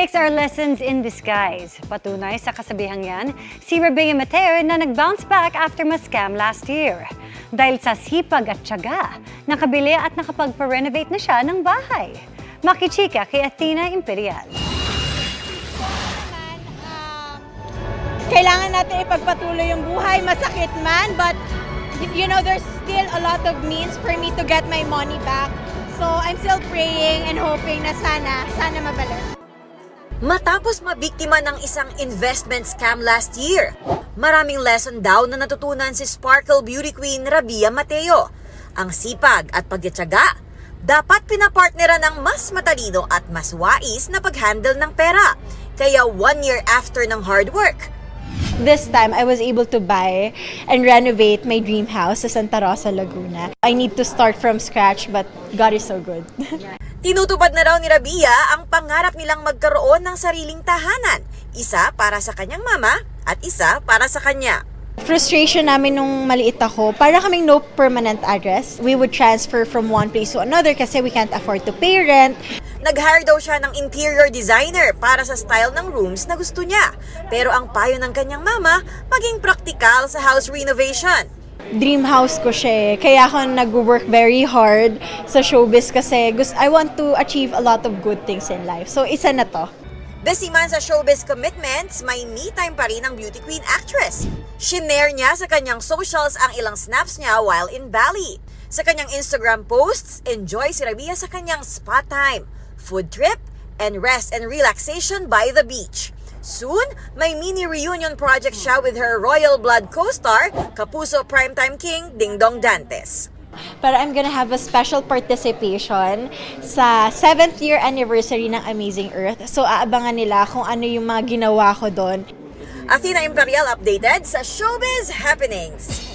Mistakes are lessons in disguise. Patunay sa kasabihang yan, si Rabea Mateo na nag-bounce back after ma-scam last year. Dahil sa sipag at tiyaga, nakabili at nakapagpa-renovate na siya ng bahay. Makichika kay Athena Imperial. Kailangan natin ipagpatuloy yung buhay, masakit man, but you know, there's still a lot of means for me to get my money back. So I'm still praying and hoping na sana mabalik. Matapos mabiktima ng isang investment scam last year, maraming lesson daw na natutunan si Sparkle Beauty Queen Rabea Mateo. Ang sipag at pagtitiyaga, dapat pinapartneran ng mas matalino at mas wais na pag-handle ng pera. Kaya 1 year after ng hard work, This time, I was able to buy and renovate my dream house sa Santa Rosa, Laguna. I need to start from scratch, but God is so good. Tinutupad na raw ni Rabea ang pangarap nilang magkaroon ng sariling tahanan. Isa para sa kanyang mama at isa para sa kanya. Frustration namin nung maliit ako, para kaming no permanent address. We would transfer from one place to another kasi we can't afford to pay rent. Nag-hire daw siya ng interior designer para sa style ng rooms na gusto niya. Pero ang payo ng kanyang mama, maging praktikal sa house renovation. Dream house ko siya, kaya ako nag-work very hard sa showbiz kasi I want to achieve a lot of good things in life. So isa na to. Busy man sa showbiz commitments, may me time pa rin ang beauty queen actress. Shinare niya sa kanyang socials ang ilang snaps niya while in Bali. Sa kanyang Instagram posts, enjoy si Rabea sa kanyang spa time, food trip, and rest and relaxation by the beach. Soon, may mini reunion project siya with her Royal Blood co-star, Kapuso Primetime King Ding Dong Dantes. But I'm gonna have a special participation sa 7th year anniversary ng Amazing Earth. So aabangan nila kung ano yung mga ginawa ko doon. Athena Imperial updated sa Showbiz Happenings.